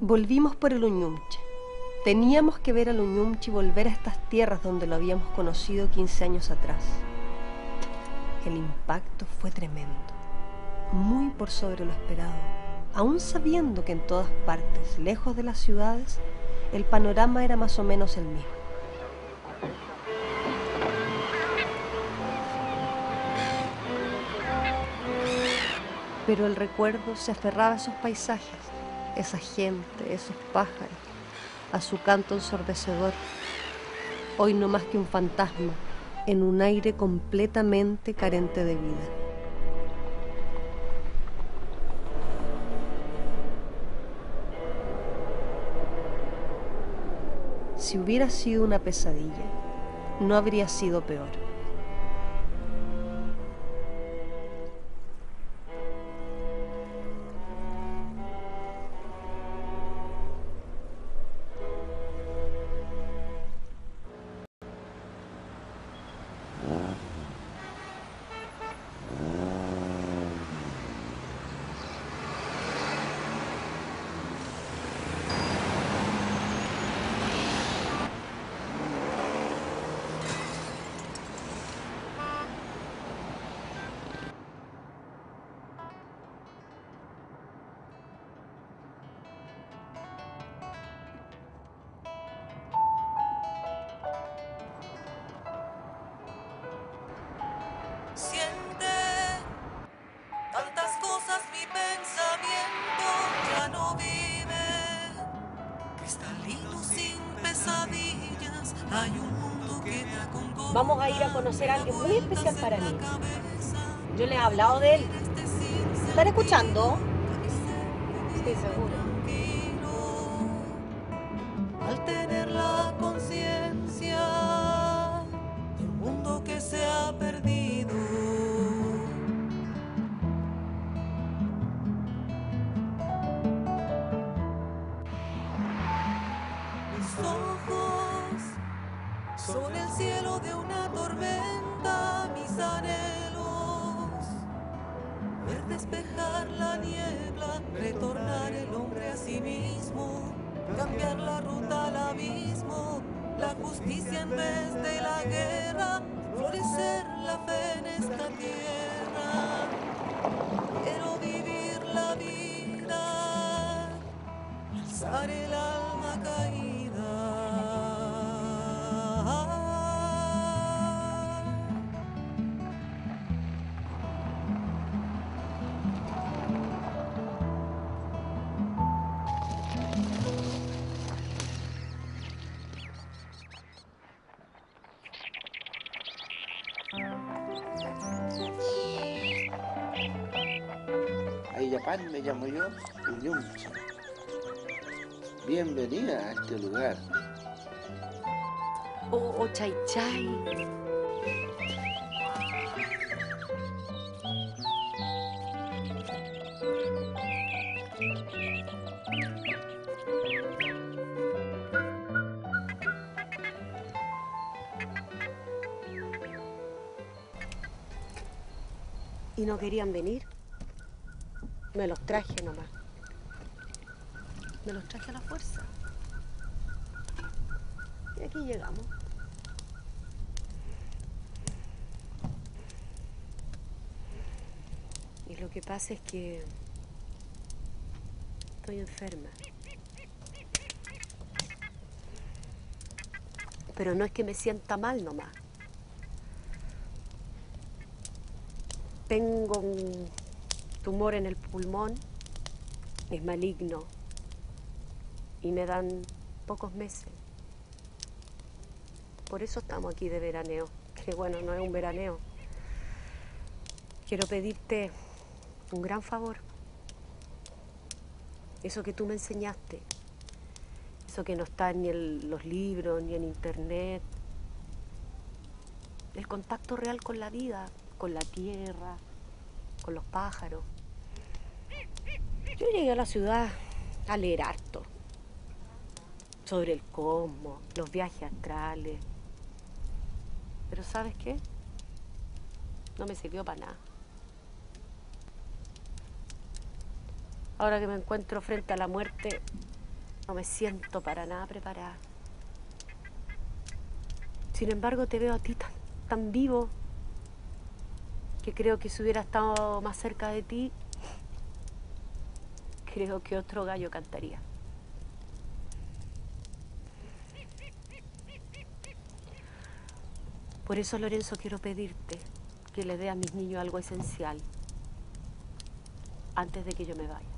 Volvimos por el Uñumche. Teníamos que ver al Uñumche y volver a estas tierras donde lo habíamos conocido 15 años atrás. El impacto fue tremendo, muy por sobre lo esperado, aún sabiendo que en todas partes, lejos de las ciudades, el panorama era más o menos el mismo. Pero el recuerdo se aferraba a esos paisajes, esa gente, esos pájaros, a su canto ensordecedor, hoy no más que un fantasma, en un aire completamente carente de vida. Si hubiera sido una pesadilla, no habría sido peor. Siente tantas cosas, mi pensamiento ya no vive. Cristalino sin pesadillas, hay un mundo que te acompaña. Vamos a ir a conocer a alguien muy especial para mí. Yo les he hablado de él. ¿Están escuchando? Sí, seguro. Al tener la conciencia del mundo que se ha perdido. Mis ojos son el cielo de una tormenta, mis anhelos, ver despejar la niebla, retornar el hombre a sí mismo, cambiar la ruta al abismo, la justicia en vez de la guerra, florecer la fe en esta tierra. Quiero vivir la vida, alzar el alma caída. Ayapán me llamo yo, Uñumche. Bienvenida a este lugar. Oh, chay chay. ¿Y no querían venir? Me los traje nomás. Me los traje a la fuerza. Y aquí llegamos. Y lo que pasa es que estoy enferma. Pero no es que me sienta mal nomás. Tengo un tumor en el pulmón, es maligno y me dan pocos meses. Por eso estamos aquí de veraneo, que bueno, no es un veraneo. Quiero pedirte un gran favor. Eso que tú me enseñaste, eso que no está ni en los libros, ni en internet. El contacto real con la vida, con la tierra, con los pájaros. Yo llegué a la ciudad a leer harto sobre el cosmos, los viajes astrales. Pero ¿sabes qué? No me sirvió para nada. Ahora que me encuentro frente a la muerte, No me siento para nada preparada. Sin embargo, te veo a ti tan vivo que creo que si hubiera estado más cerca de ti, creo que otro gallo cantaría. Por eso, Lorenzo, quiero pedirte que le dé a mis niños algo esencial antes de que yo me vaya.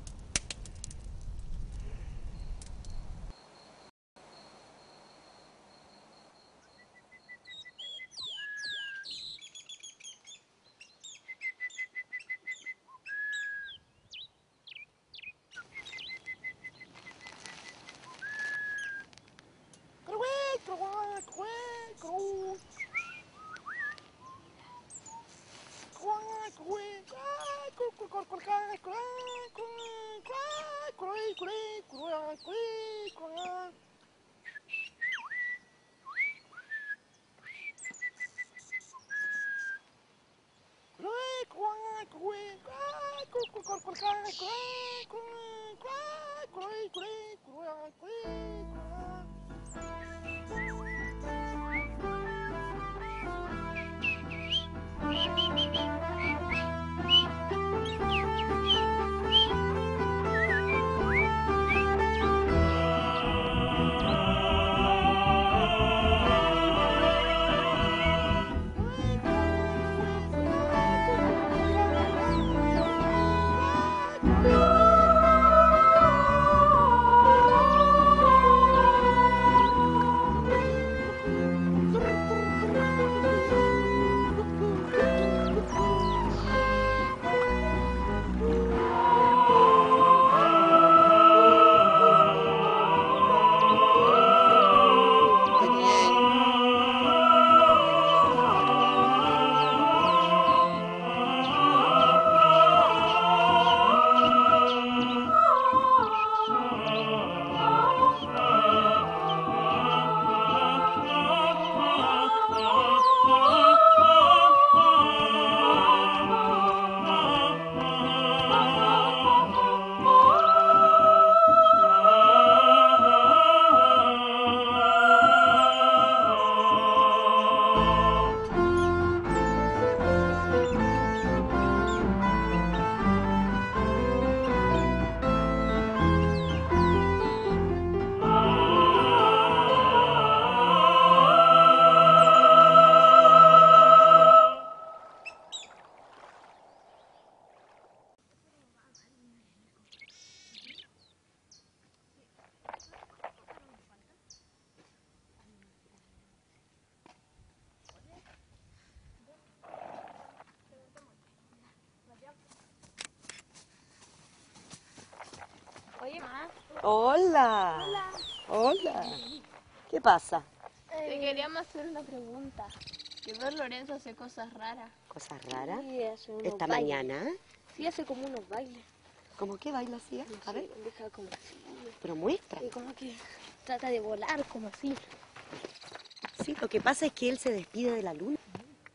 Oye, mamá. Hola. Hola. ¿Qué pasa? Te queríamos hacer una pregunta. Que Don Lorenzo hace cosas raras. ¿Cosas raras? Sí, hace unos ¿Esta bailes. mañana? Sí, hace como unos bailes. ¿Cómo qué baila así? A ver, Deja como así. pero muestra. Y como que trata de volar, como así. Sí, lo que pasa es que él se despide de la luna,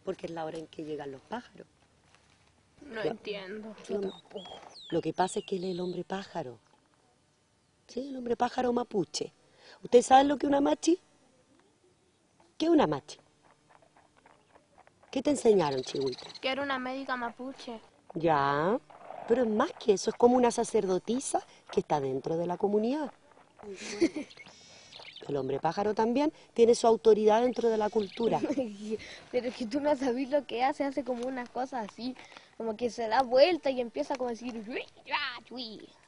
porque es la hora en que llegan los pájaros. No entiendo. Lo que pasa es que él es el hombre pájaro. Sí, el hombre pájaro mapuche. ¿Ustedes saben lo que es una machi? ¿Qué es una machi? ¿Qué te enseñaron, chihuita? Que era una médica mapuche. Ya, pero es más que eso, es como una sacerdotisa que está dentro de la comunidad. El hombre pájaro también tiene su autoridad dentro de la cultura. Pero es que tú no sabes lo que hace. Hace como unas cosas así. Como que se da vuelta y empieza como a decir...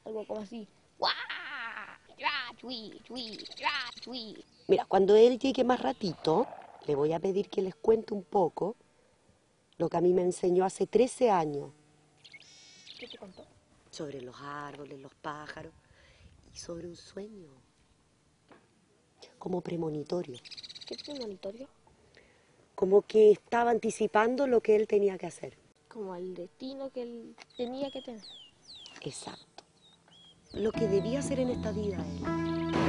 Algo como así. Mira, cuando él llegue más ratito, le voy a pedir que les cuente un poco lo que a mí me enseñó hace 13 años. ¿Qué te contó? Sobre los árboles, los pájaros y sobre un sueño. Como premonitorio. ¿Qué premonitorio? Como que estaba anticipando lo que él tenía que hacer. Como el destino que él tenía que tener. Exacto. Lo que debía hacer en esta vida él.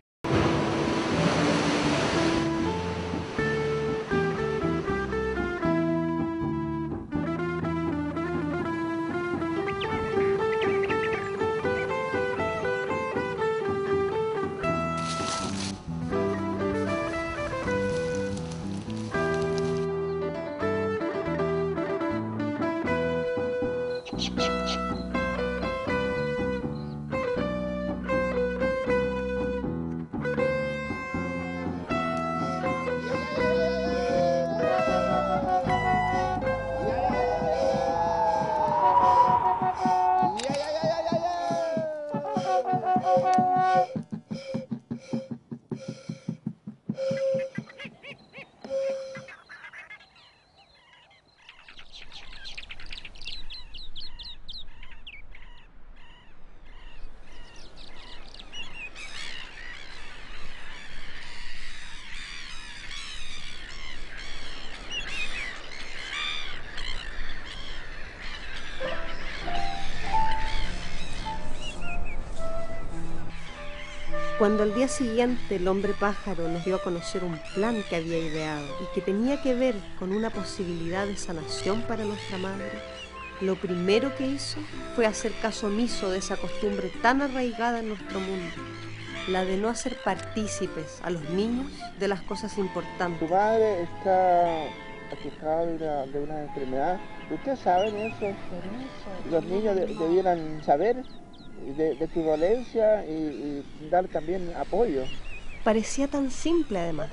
Cuando al día siguiente el hombre pájaro nos dio a conocer un plan que había ideado y que tenía que ver con una posibilidad de sanación para nuestra madre, lo primero que hizo fue hacer caso omiso de esa costumbre tan arraigada en nuestro mundo, la de no hacer partícipes a los niños de las cosas importantes. Tu madre está aquejada de una enfermedad. ¿Ustedes saben eso? Los niños debieran saber de su dolencia y dar también apoyo. Parecía tan simple además.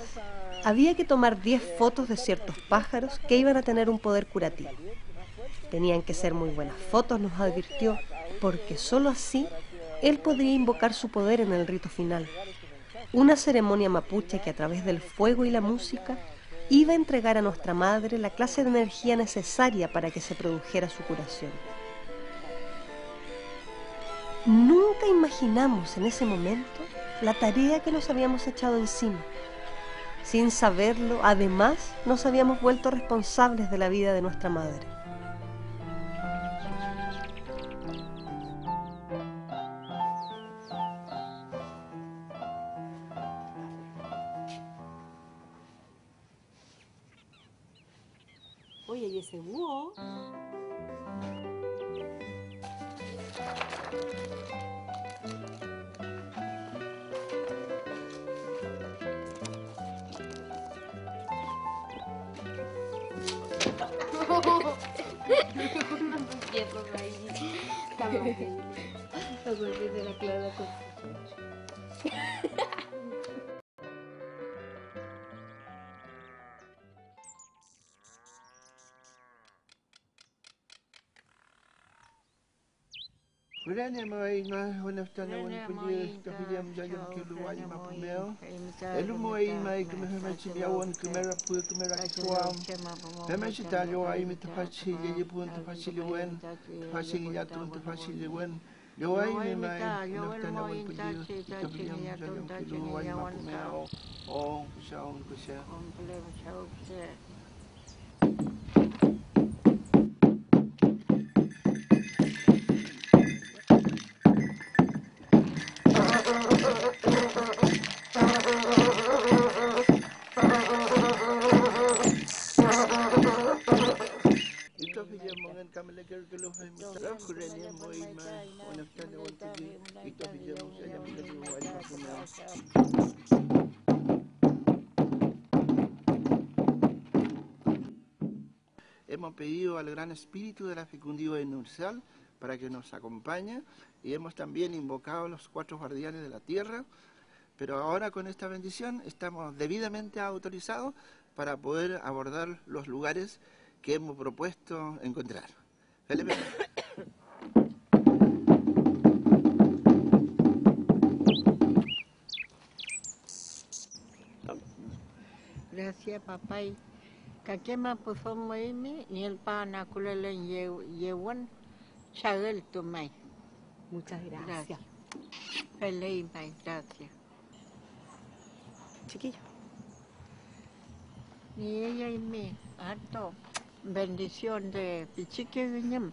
Había que tomar 10 fotos de ciertos pájaros que iban a tener un poder curativo. Tenían que ser muy buenas fotos, nos advirtió, porque sólo así él podría invocar su poder en el rito final. Una ceremonia mapuche que a través del fuego y la música iba a entregar a nuestra madre la clase de energía necesaria para que se produjera su curación. Nunca imaginamos en ese momento la tarea que nos habíamos echado encima. Sin saberlo, además, nos habíamos vuelto responsables de la vida de nuestra madre. Oye, ¿y ese búho? De la Clara con Kurene moy no honeftana won puji to hidem jayon kilu wali mapumeo. Elu moy mai kumehme chilia won kumera pu kumera kwam. Heme chitajo ai mit fachi ye pun to fachi wen. Fachi ya tun to fachi wen. Yo ai me mai honeftana won puji to hidem jayon kilu wali mapumeo. O shaun kusha. Hemos pedido al Gran Espíritu de la Fecundidad Universal para que nos acompañe y hemos también invocado a los 4 guardianes de la tierra, pero ahora con esta bendición estamos debidamente autorizados para poder abordar los lugares que hemos propuesto encontrar. Felipe. Gracias, papá. Kakema pufom moimi ni el pana kulelen yewan chagel tu mai. Muchas gracias. Feliz mai, gracias. Chiquillo. Ni ella y mí, harto bendición de pichique viñam.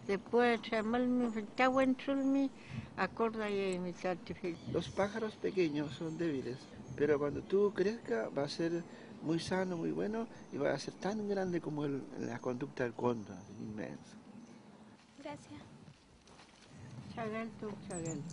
Después chamal mi tawan chulmi, acorda y mi certificado. Los pájaros pequeños son débiles, pero cuando tú crezcas va a ser muy sano, muy bueno y va a ser tan grande como la conducta del cóndor, inmenso. Gracias. Chagel tu chagel.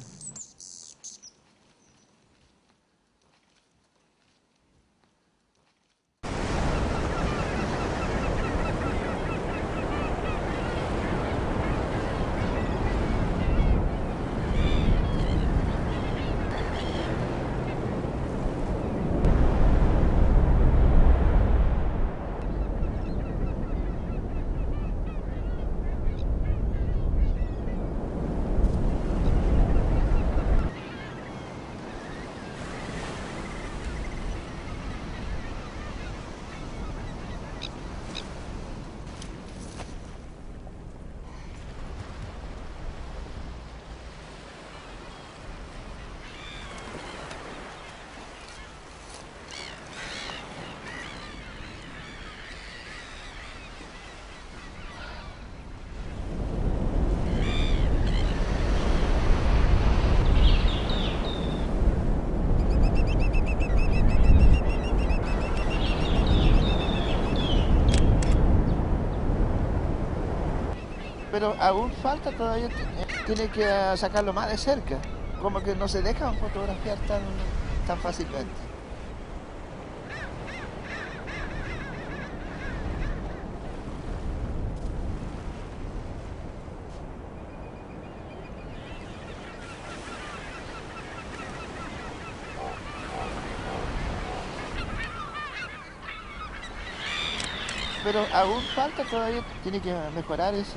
Pero aún falta todavía, tiene que sacarlo más de cerca, como que no se dejan fotografiar tan fácilmente. Pero aún falta todavía, tiene que mejorar eso.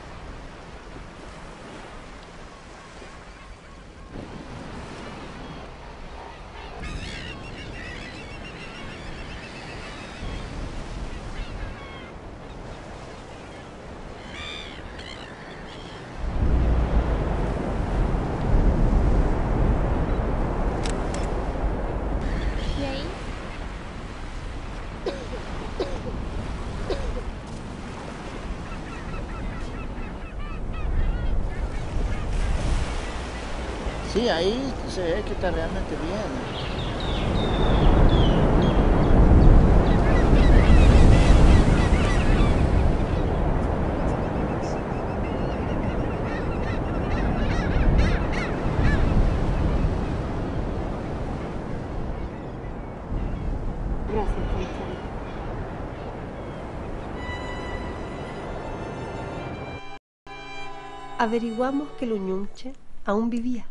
¿Y ahí? Sí, ahí se ve que está realmente bien. Gracias, Conchal. Averiguamos que el Uñumche aún vivía.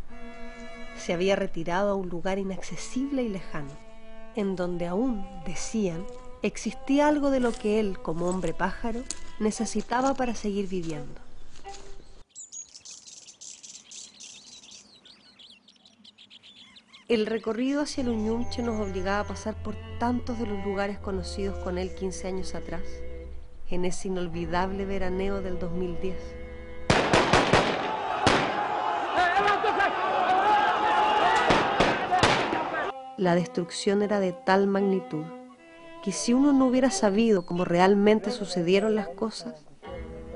Se había retirado a un lugar inaccesible y lejano, en donde aún, decían, existía algo de lo que él, como hombre pájaro, necesitaba para seguir viviendo. El recorrido hacia el Uñumche nos obligaba a pasar por tantos de los lugares conocidos con él 15 años atrás, en ese inolvidable veraneo del 2010. La destrucción era de tal magnitud que si uno no hubiera sabido cómo realmente sucedieron las cosas,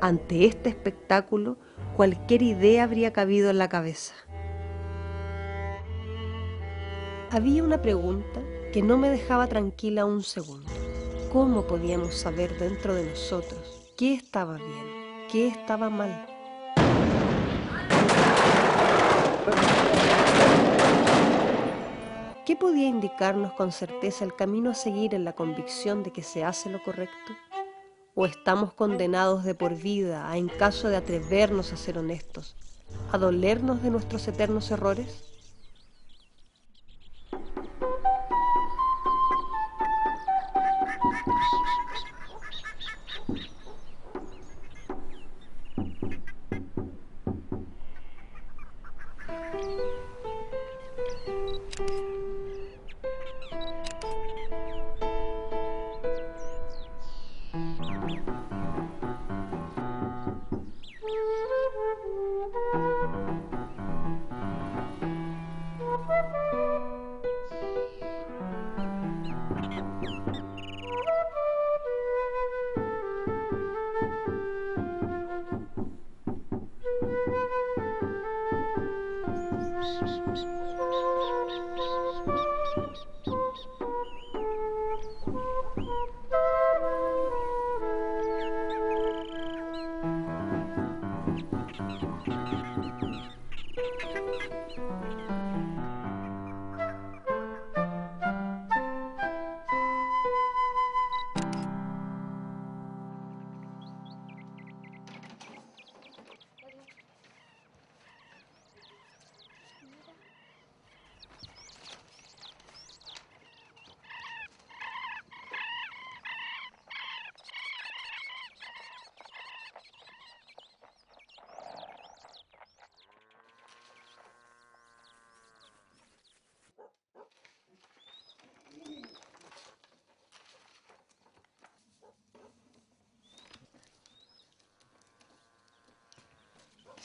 ante este espectáculo cualquier idea habría cabido en la cabeza. Había una pregunta que no me dejaba tranquila un segundo. ¿Cómo podíamos saber dentro de nosotros qué estaba bien, qué estaba mal? ¿Qué podía indicarnos con certeza el camino a seguir en la convicción de que se hace lo correcto? ¿O estamos condenados de por vida a, en caso de atrevernos a ser honestos, a dolernos de nuestros eternos errores?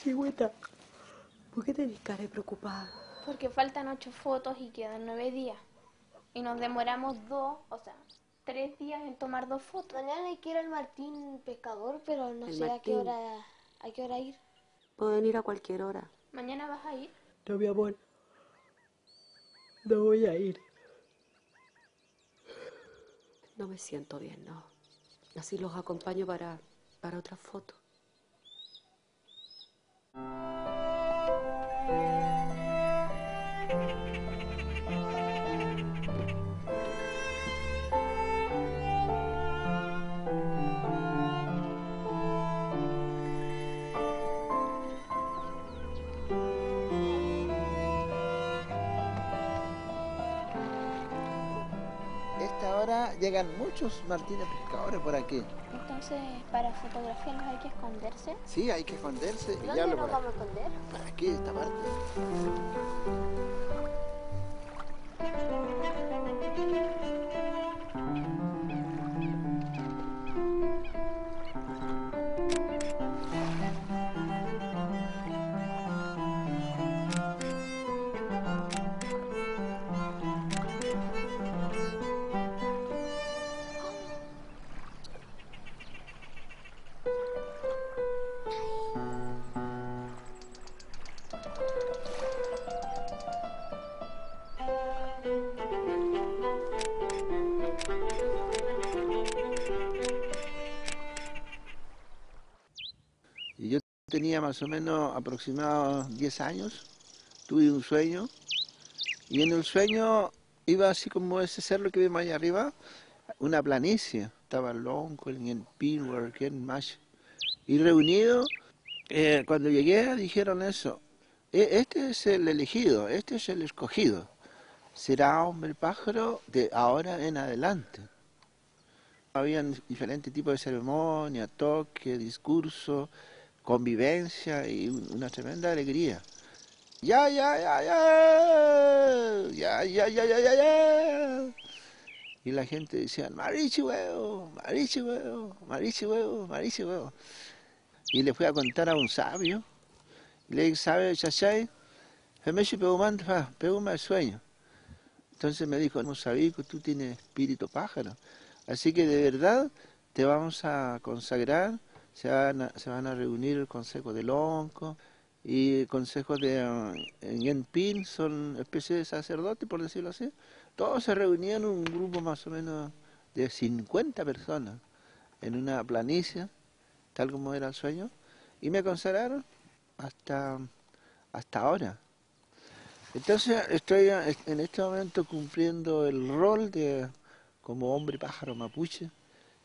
Cigüeta, ¿por qué tenés cara de preocupada? Porque faltan 8 fotos y quedan 9 días. Y nos demoramos 3 días en tomar 2 fotos. Mañana hay que ir al Martín Pescador, pero no ¿El sé a qué Martín? hora ir. Pueden ir a cualquier hora. ¿Mañana vas a ir? No, mi amor. No voy a ir. No me siento bien, no. Así los acompaño para otra foto. llegan muchos martines pescadores por aquí. Entonces, para fotografiarlos hay que esconderse. Sí, hay que esconderse. Y ¿Dónde nos vamos a esconder? por aquí, esta parte. Y yo tenía más o menos aproximados 10 años, tuve un sueño, y en el sueño iba así como ese cerro que vemos ahí arriba, una planicie, estaba Lonco, en Pinwork, en Mash, y reunidos, cuando llegué dijeron eso, este es el elegido, este es el escogido, será hombre pájaro de ahora en adelante. Habían diferentes tipos de ceremonias, toque, discurso, convivencia y una tremenda alegría. Ya, ya, ya, ya, ya, ya, ya, ya, ya, ya. Y la gente decía, marichi huevo, marichi huevo, marichi huevo, marichi huevo. Y le fui a contar a un sabio, y le dije, ¿sabe, chachay? Femeshi peumanta, peuma el sueño. Entonces me dijo, no sabía que tú tienes espíritu pájaro. Así que de verdad te vamos a consagrar, se van a reunir el Consejo de Lonco y el Consejo de Yenpin, son especies de sacerdotes, por decirlo así. Todos se reunían en un grupo más o menos de 50 personas en una planicie, tal como era el sueño, y me consagraron hasta ahora. Entonces estoy en este momento cumpliendo el rol de como hombre pájaro mapuche,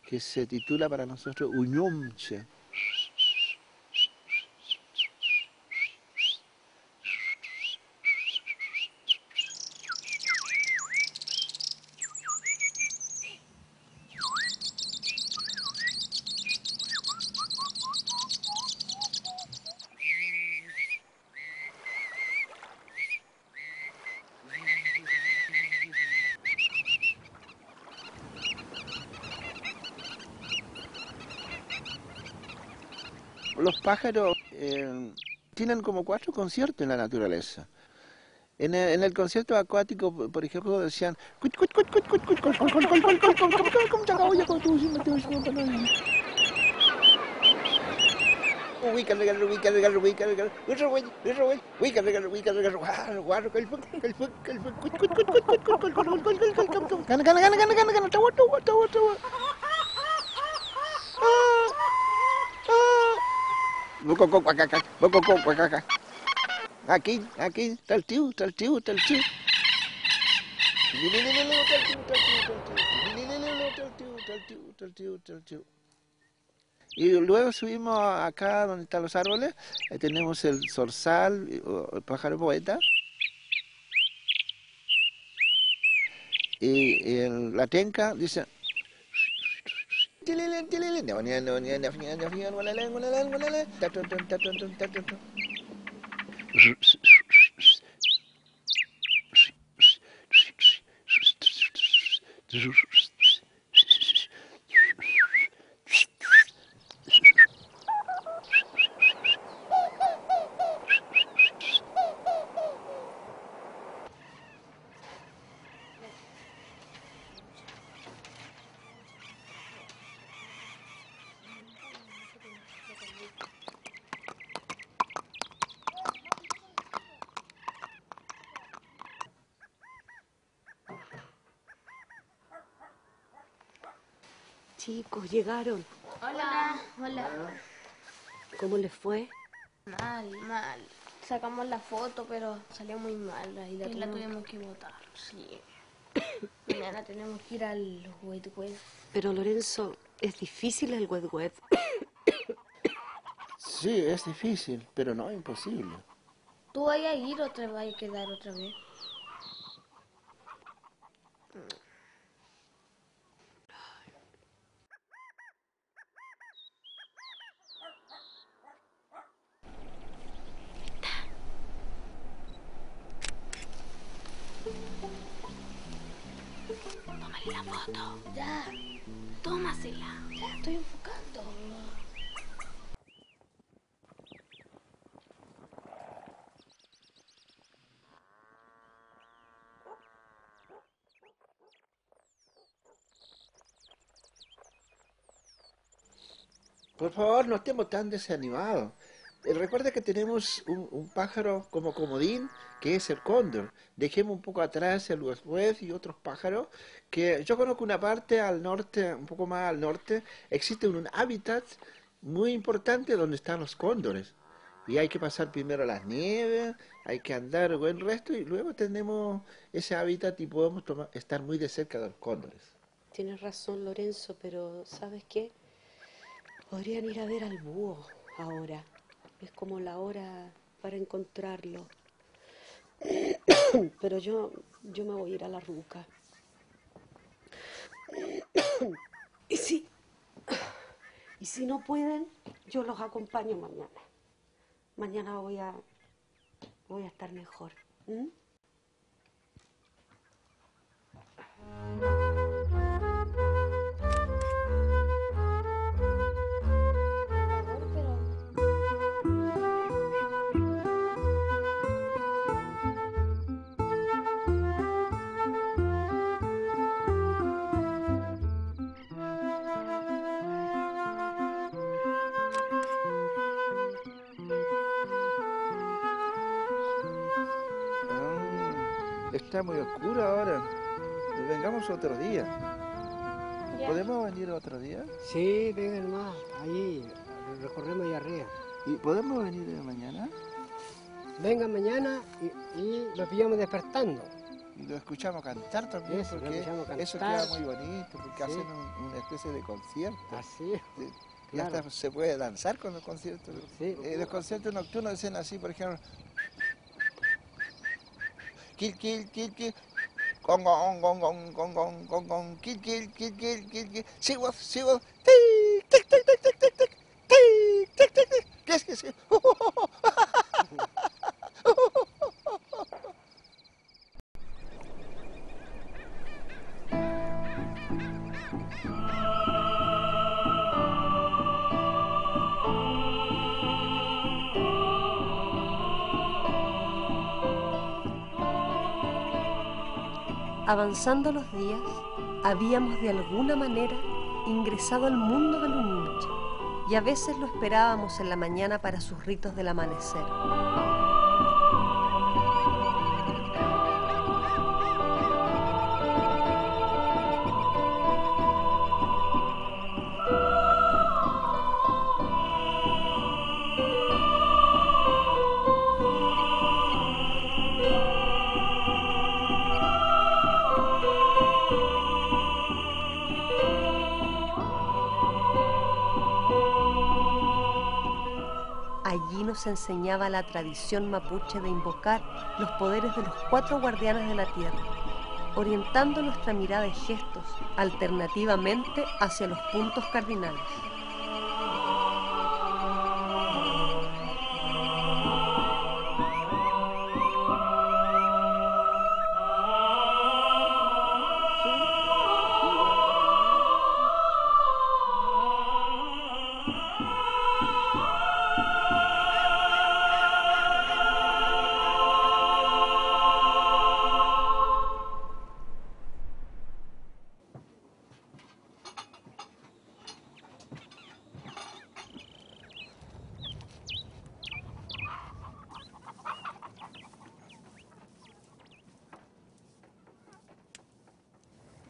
que se titula para nosotros Uñumche. Los pájaros tienen como 4 conciertos en la naturaleza. En el concierto acuático, por ejemplo, decían aquí, tal tío, tal tío, tal tío. Y luego subimos acá donde están los árboles, tenemos el zorzal, el pájaro poeta, y la tenca dice... Chicos, llegaron. Hola. Hola. ¿Cómo les fue? Mal. Sacamos la foto, pero salió muy mal. Y la tuvimos que botar. Sí. Mañana tenemos que ir al Wet Wet. Pero Lorenzo, es difícil el wet wet. Sí, es difícil, pero no imposible. ¿Tú vas a ir o te vas a quedar otra vez? foto. Ya, Tómasela. ya estoy enfocando. Por favor, no estemos tan desanimados. Recuerda que tenemos un pájaro como comodín, que es el cóndor. Dejemos un poco atrás el huehuet y otros pájaros, que yo conozco una parte al norte, un poco más al norte, existe un hábitat muy importante donde están los cóndores. Y hay que pasar primero las nieves, hay que andar buen resto y luego tenemos ese hábitat y podemos estar muy de cerca de los cóndores. Tienes razón, Lorenzo, pero ¿sabes qué? Podrían ir a ver al búho ahora. Es como la hora para encontrarlo. Pero yo me voy a ir a la ruca. Y si, y si no pueden, yo los acompaño mañana. Mañana voy a estar mejor. ¿Mm? Amor, pero Está muy oscuro ahora. Vengamos otro día. ya. ¿Podemos venir otro día? Sí, vengan más, allí, recorremos allá arriba. ¿Y podemos venir mañana? Vengan mañana y lo pillamos despertando. Y lo escuchamos cantar también, Eso, lo porque escuchamos eso cantar. queda muy bonito, porque Sí. hacen una especie de concierto. Así, Sí. Y claro. hasta se puede danzar con los conciertos. Sí. Los conciertos nocturnos dicen así, por ejemplo. Kil, kil, kil, kil. Gong, gong, gong, gong, gong, gong, gong, gong. Kil, kil, kil, kil, kil, kil. Sigo, sigo. Tic, tic, tic, tic, tic, tic, tic. Tic, tic, tic, tic. ¿Qué es que sí? Avanzando los días, habíamos de alguna manera ingresado al mundo del Uñunche y a veces lo esperábamos en la mañana para sus ritos del amanecer. Allí nos enseñaba la tradición mapuche de invocar los poderes de los 4 guardianes de la tierra, orientando nuestra mirada y gestos alternativamente hacia los puntos cardinales.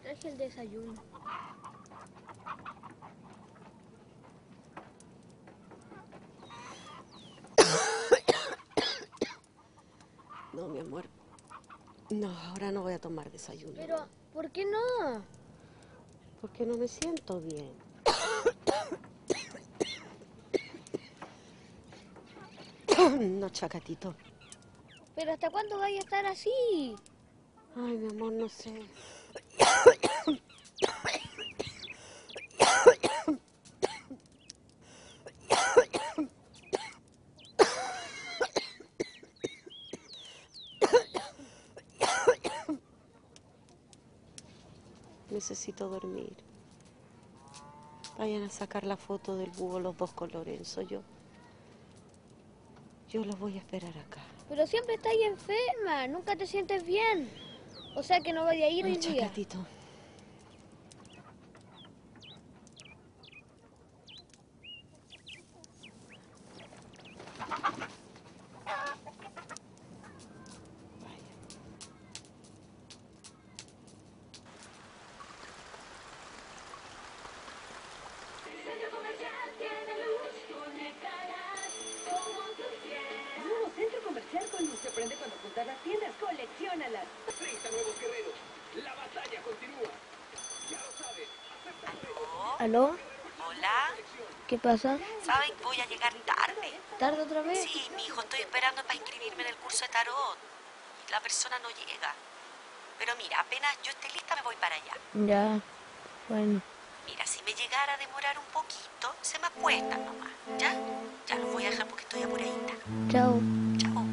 Traje el desayuno. No, mi amor. No, ahora no voy a tomar desayuno. Pero, ¿por qué no? Porque no me siento bien. No, Chacatito. ¿Pero hasta cuándo vaya a estar así? Ay, mi amor, no sé. necesito dormir. Vayan a sacar la foto del búho los dos con Lorenzo. Yo los voy a esperar acá. Pero siempre estás enferma, nunca te sientes bien. O sea que no vaya a ir hoy día. Chacatito. ¿Aló? Hola, ¿Qué pasa? ¿sabes? Voy a llegar tarde. ¿Tarde otra vez? Sí, mijo, estoy esperando para inscribirme en el curso de tarot. La persona no llega. Pero mira, apenas yo esté lista me voy para allá. Ya, bueno. Mira, si me llegara a demorar un poquito, se me apuestan nomás. ¿Ya? Ya los voy a dejar porque estoy apuradita. Chao. Chao.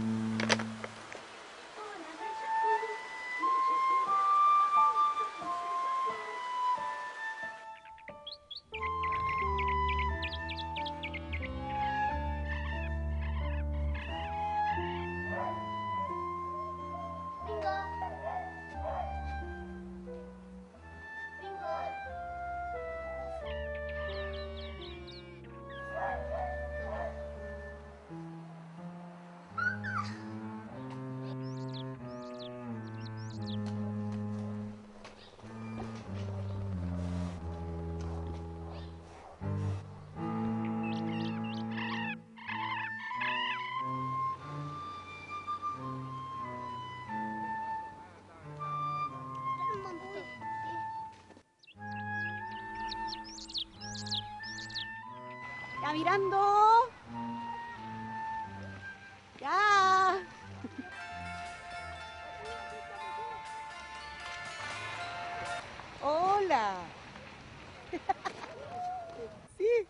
¿Ya mirando? Ya. Hola. Sí.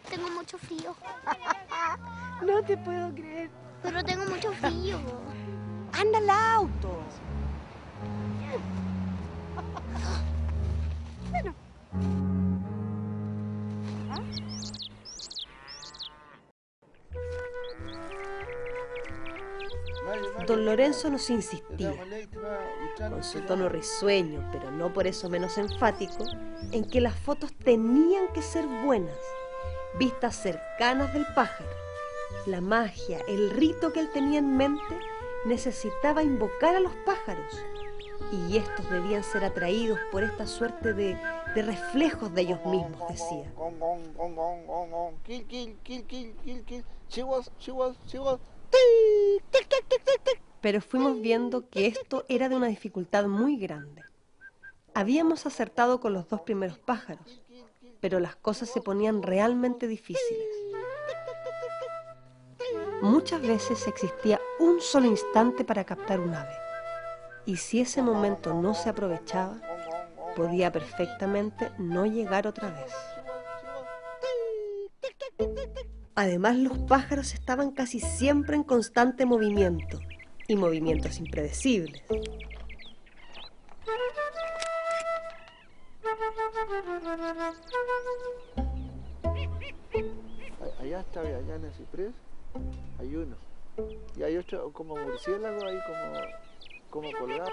Tengo mucho frío. No te puedo creer. Pero tengo mucho frío. Anda al auto. Bueno. Don Lorenzo nos insistía, con su tono risueño, pero no por eso menos enfático, en que las fotos tenían que ser buenas, vistas cercanas del pájaro. La magia, el rito que él tenía en mente, necesitaba invocar a los pájaros, y estos debían ser atraídos por esta suerte de reflejos de ellos mismos, decía. Pero fuimos viendo que esto era de una dificultad muy grande. Habíamos acertado con los dos primeros pájaros, pero las cosas se ponían realmente difíciles. Muchas veces existía un solo instante para captar un ave, y si ese momento no se aprovechaba, podía perfectamente no llegar otra vez. Además, los pájaros estaban casi siempre en constante movimiento, y movimientos impredecibles. Allá está, allá en el ciprés, hay uno. Y hay otro como murciélago ahí como colgado.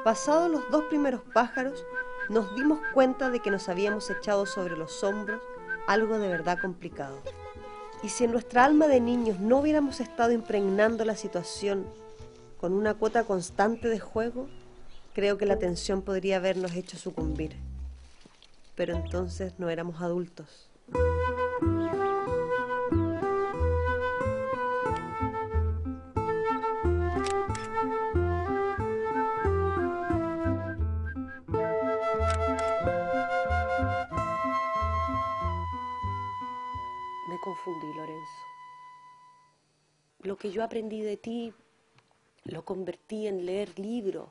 Pasados los dos primeros pájaros, nos dimos cuenta de que nos habíamos echado sobre los hombros algo de verdad complicado. Y si en nuestra alma de niños no hubiéramos estado impregnando la situación con una cuota constante de juego, creo que la tensión podría habernos hecho sucumbir. Pero entonces no éramos adultos. lo que yo aprendí de ti lo convertí en leer libros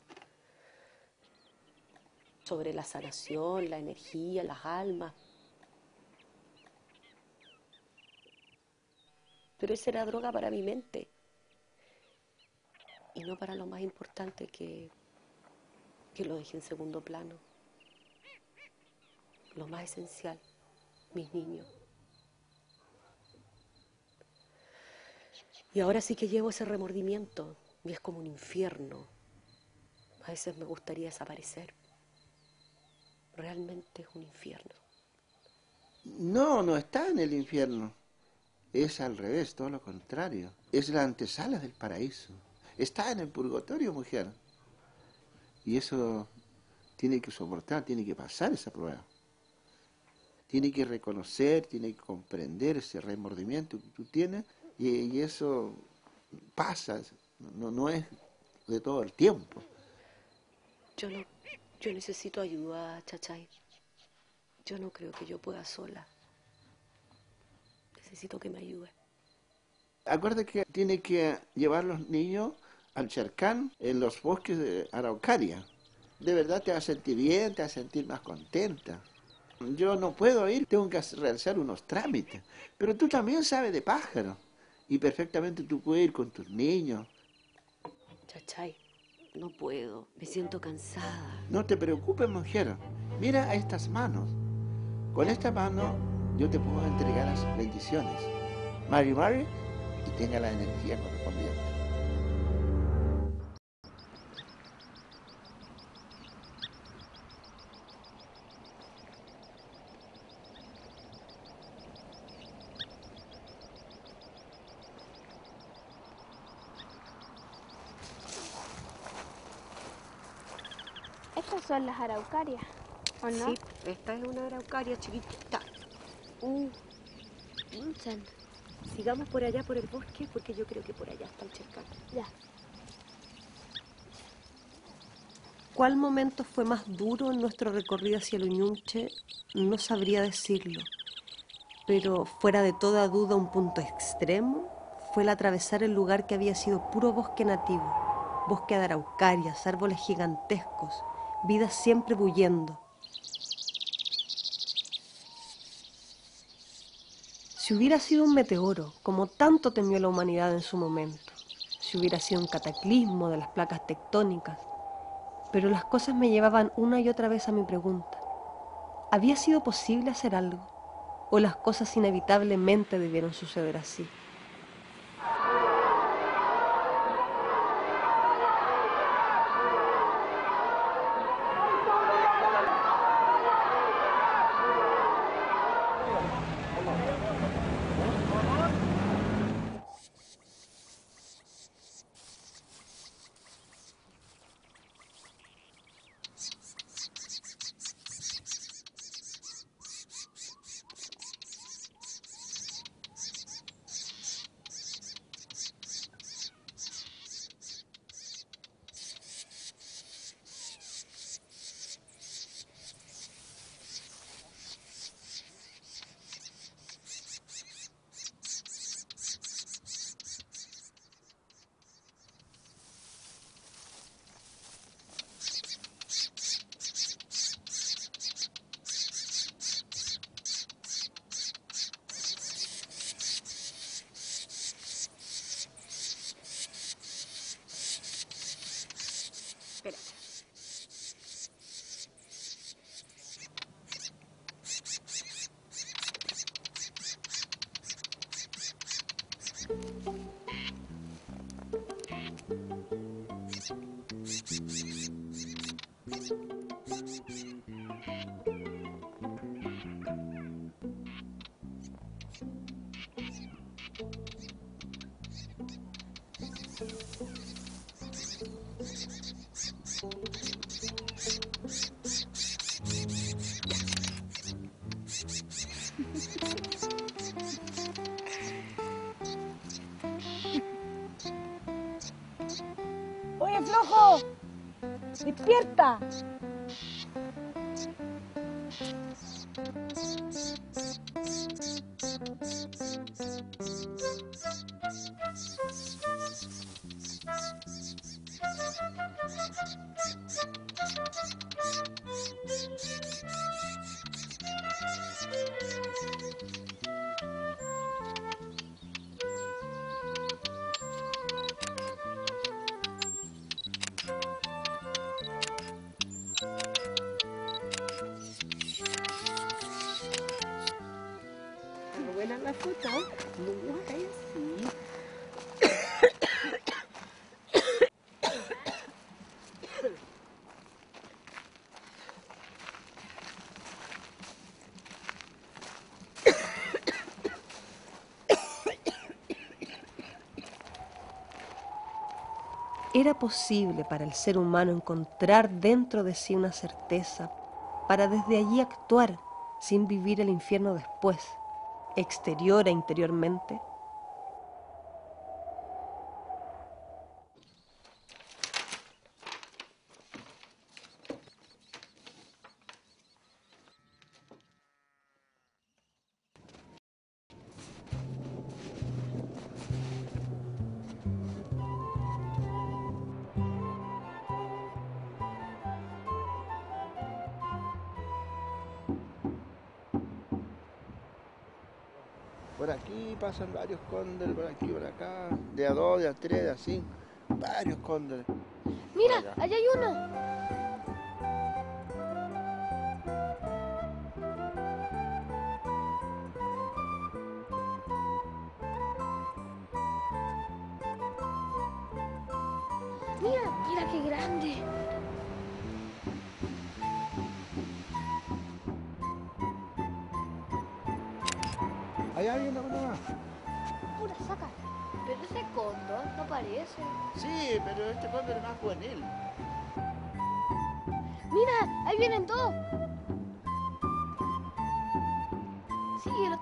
sobre la sanación, la energía, las almas. Pero esa era droga para mi mente y no para lo más importante que lo dejé en segundo plano. Lo más esencial, mis niños. Y ahora sí que llevo ese remordimiento y es como un infierno. A veces me gustaría desaparecer. Realmente es un infierno. No, no está en el infierno. Es al revés, todo lo contrario. Es la antesala del paraíso. Está en el purgatorio, mujer. Y eso tiene que soportar, tiene que pasar esa prueba. Tiene que reconocer, tiene que comprender ese remordimiento que tú tienes y eso pasa, no es de todo el tiempo. Yo necesito ayuda, Chachay. Yo no creo que yo pueda sola. Necesito que me ayude. Acuérdate que tiene que llevar los niños al Charcán en los bosques de Araucaria. De verdad te vas a sentir bien, te vas a sentir más contenta. Yo no puedo ir, tengo que realizar unos trámites. Pero tú también sabes de pájaros. Y perfectamente tú puedes ir con tus niños. Chachay, no puedo. Me siento cansada. No te preocupes, mujer. Mira a estas manos. Con esta mano yo te puedo entregar las bendiciones. Mari Mari, y tenga la energía correspondiente. Estas son las araucarias, ¿o no? Sí, esta es una araucaria chiquitita. Pinchan. Sigamos por allá por el bosque porque yo creo que por allá está el Charcán. Ya. ¿Cuál momento fue más duro en nuestro recorrido hacia el Uñunche? No sabría decirlo, pero fuera de toda duda un punto extremo fue el atravesar el lugar que había sido puro bosque nativo, bosque de araucarias, árboles gigantescos, vida siempre bullendo. Si hubiera sido un meteoro, como tanto temió la humanidad en su momento, si hubiera sido un cataclismo de las placas tectónicas, pero las cosas me llevaban una y otra vez a mi pregunta. ¿Había sido posible hacer algo? ¿O las cosas inevitablemente debieron suceder así? ¡Oye, flojo! ¡Despierta! Buena la foto. No, ahí sí. ¿Era posible para el ser humano encontrar dentro de sí una certeza para desde allí actuar sin vivir el infierno después, exterior e interiormente? Por aquí pasan varios cóndores, por aquí, por acá, de a 2, de a 3, de a 5, varios cóndores. Mira, allá hay uno. Mira, mira qué grande. Allá hay uno más. Pura saca. Pero ese cóndor no parece. Sí, pero este cóndor es más juvenil. Mira, ahí vienen dos. Síguelo.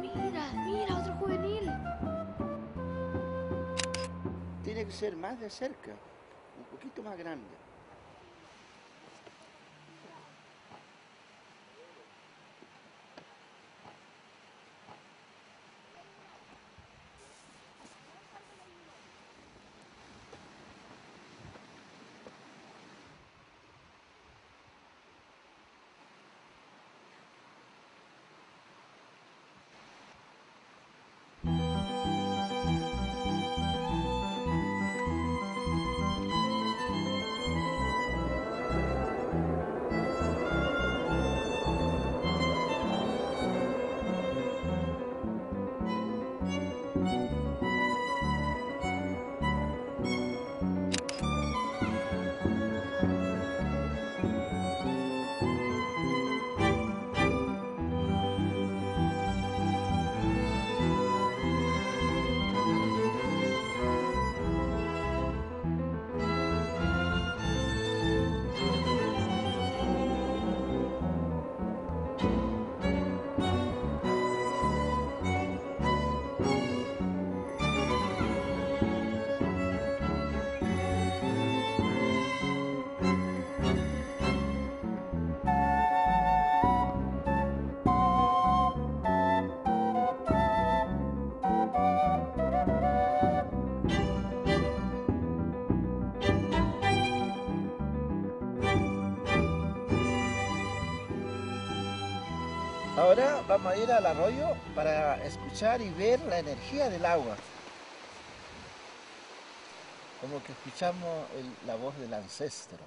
Mira, mira, otro juvenil. Tiene que ser más de cerca, un poquito más grande. Ahora vamos a ir al arroyo para escuchar y ver la energía del agua. Como que escuchamos la voz del ancestro.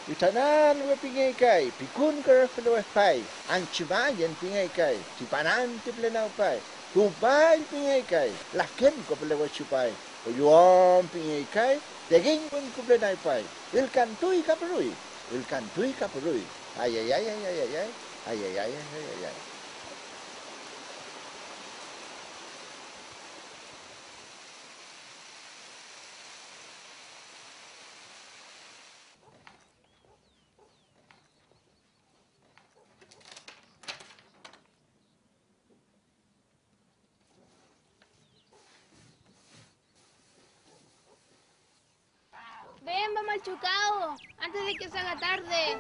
Itanan wepingay pikun kerfloespai, anchibayan pingay, chipanante plenaupai, tupay pingay, laken koplewachupai, oyuan pingay, degingwen kuplenaipai, el cantui caprui, ay ay ay ay ay ay ay, ay ay ay ay ay ay. chocado antes de que se haga tarde.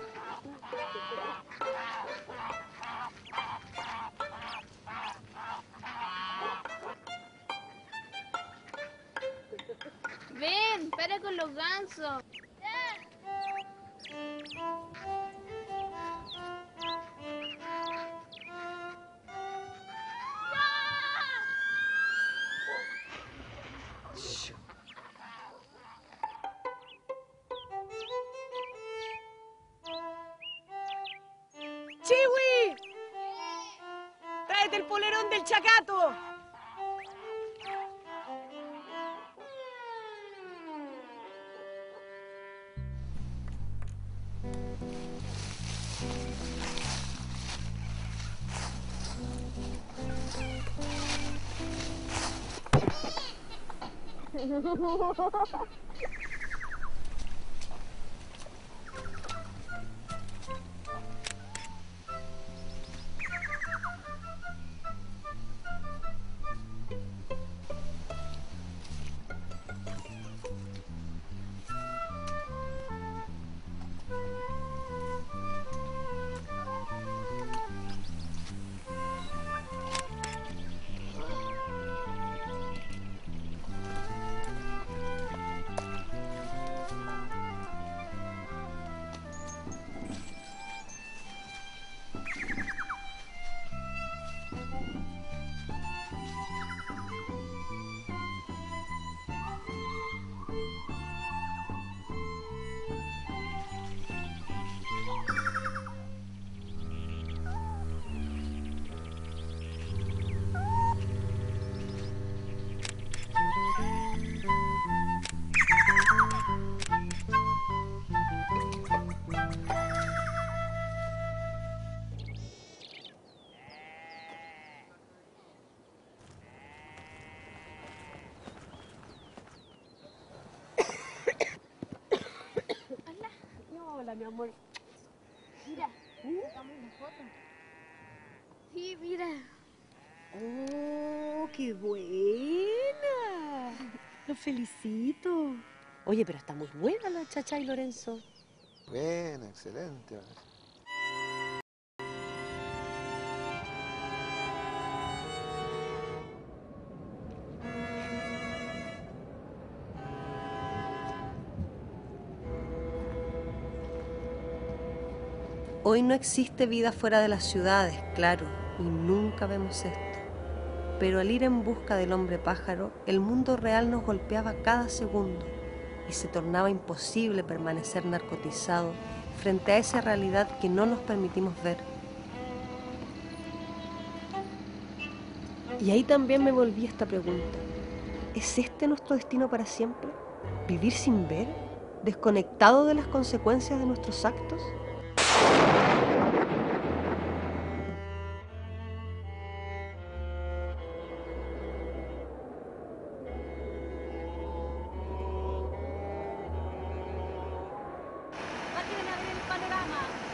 Ven, para con los gansos. ¡Chiwi! ¡Tráete el polerón del chacato! Hola, mi amor. Mira, sacamos una foto. Sí, mira. ¡Oh, qué buena! Los felicito. Oye, pero está muy buena la Chacha y Lorenzo. Buena, excelente. Hoy no existe vida fuera de las ciudades, claro, y nunca vemos esto. Pero al ir en busca del hombre pájaro, el mundo real nos golpeaba cada segundo y se tornaba imposible permanecer narcotizado frente a esa realidad que no nos permitimos ver. Y ahí también me volví esta pregunta. ¿Es este nuestro destino para siempre? ¿Vivir sin ver? ¿Desconectado de las consecuencias de nuestros actos?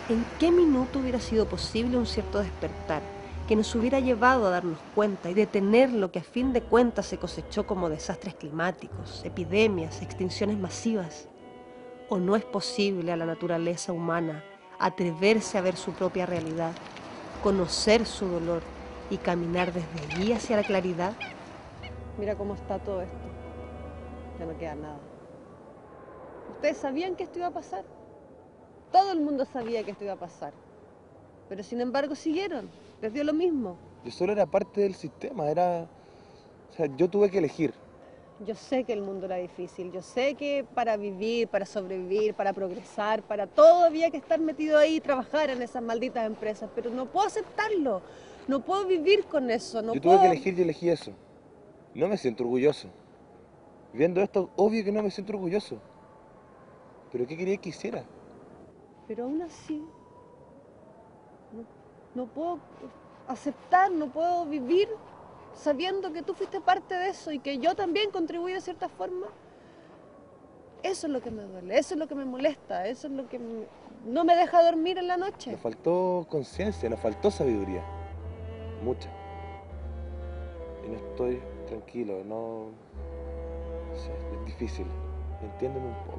¿En qué minuto hubiera sido posible un cierto despertar que nos hubiera llevado a darnos cuenta y detener lo que a fin de cuentas se cosechó como desastres climáticos, epidemias, extinciones masivas? ¿O no es posible a la naturaleza humana atreverse a ver su propia realidad, conocer su dolor y caminar desde allí hacia la claridad? Mira cómo está todo esto. Ya no queda nada. ¿Ustedes sabían que esto iba a pasar? Todo el mundo sabía que esto iba a pasar, pero sin embargo siguieron, les dio lo mismo. Yo solo era parte del sistema, o sea, yo tuve que elegir. Yo sé que el mundo era difícil, yo sé que para vivir, para sobrevivir, para progresar, para todo había que estar metido ahí y trabajar en esas malditas empresas, pero no puedo aceptarlo, no puedo vivir con eso, no Yo puedo... tuve que elegir y elegí eso. No me siento orgulloso. Viendo esto, obvio que no me siento orgulloso. ¿Pero qué quería que hiciera? Pero aún así, no puedo aceptar, no puedo vivir sabiendo que tú fuiste parte de eso y que yo también contribuí de cierta forma. Eso es lo que me duele, eso es lo que me molesta, eso es lo que no me deja dormir en la noche. Nos faltó conciencia, nos faltó sabiduría. Mucha. Y no estoy tranquilo, no sé, es difícil. Entiéndeme un poco.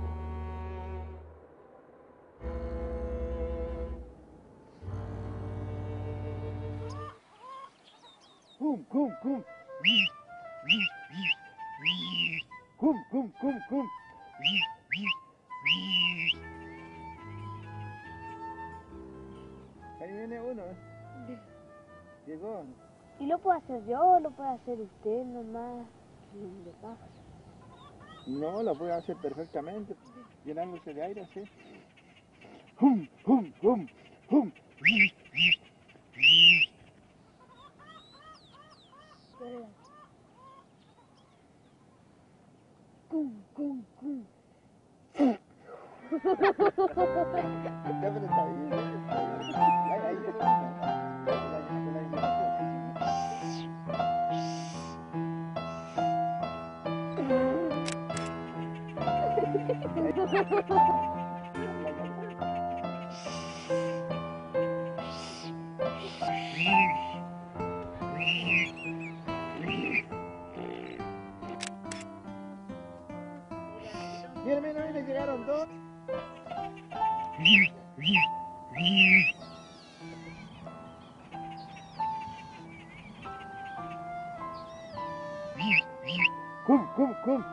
cum. Cum, cum, cum, cum. Ahí viene uno. Llegó. ¿Y lo puedo hacer yo o lo puede hacer usted nomás? De pájaro. No, lo puede hacer perfectamente, llenándose de aire así. Hum, hum, hum, hum. Cum, cum, cum. Ya, pero está bien. Ahí mira, mira, mira, llegaron dos. Cum, cum, cum.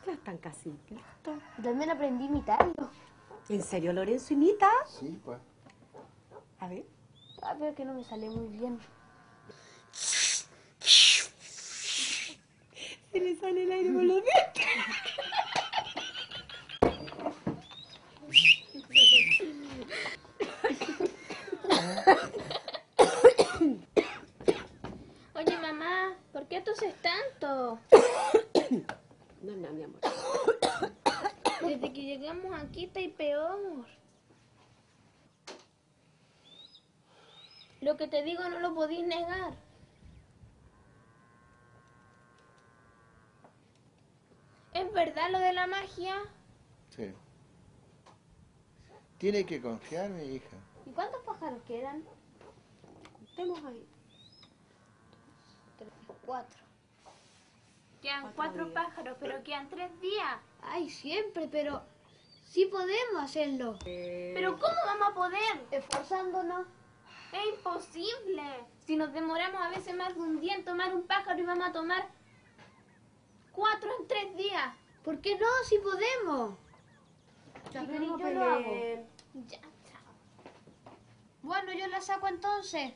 Ya están casi listos. También aprendí a imitarlo. ¿En serio, Lorenzo, imita? Sí, pues. A ver. Ah, pero que no me sale muy bien. Se le sale el aire por los dientes. Oye, mamá, ¿por qué toses tanto? No, no, mi amor. Desde que llegamos aquí está y peor. Lo que te digo no lo podís negar. ¿Es verdad lo de la magia? Sí. Tiene que confiar, mi hija. ¿Y cuántos pájaros quedan? Contemos ahí. 3, 4. Quedan 4 pájaros, pero quedan 3 días. Ay, siempre, pero sí podemos hacerlo. ¿Pero cómo vamos a poder? Esforzándonos. Es imposible. Si nos demoramos a veces más de un día en tomar un pájaro y vamos a tomar 4 en 3 días. ¿Por qué no? Sí podemos. Ya, Si pero querés, no yo lo hago. peleen. Ya, chao. Bueno, yo la saco entonces.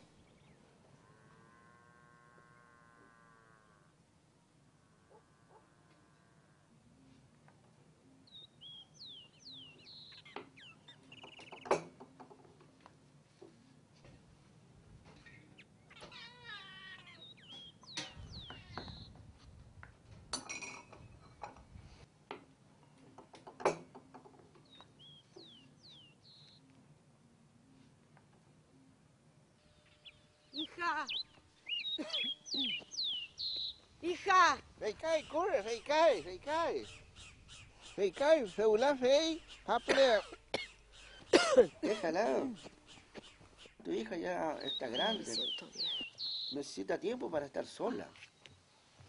Hija. Hija. Reikay, corre, Reikay, Reikay. Reikay, Feula, Fey, Haple. Déjala. Tu hija ya está grande. Me siento bien. Necesita tiempo para estar sola.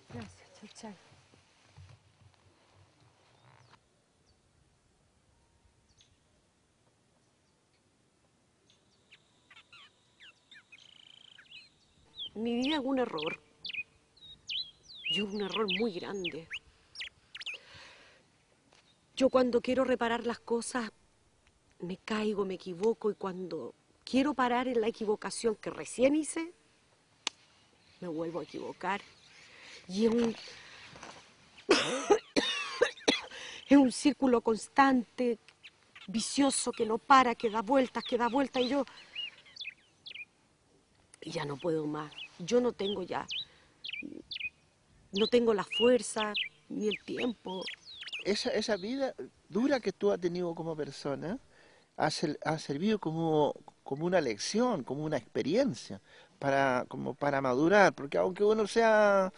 Gracias, Chachay. En mi vida hubo un error. Y hubo un error muy grande. Yo cuando quiero reparar las cosas, me caigo, me equivoco, y cuando quiero parar en la equivocación que recién hice, me vuelvo a equivocar. Y es un círculo constante, vicioso, que no para, que da vueltas, y yo ya no puedo más. Yo no tengo la fuerza ni el tiempo. Esa vida dura que tú has tenido como persona ha servido como una lección, como una experiencia, como para madurar, porque aunque uno sea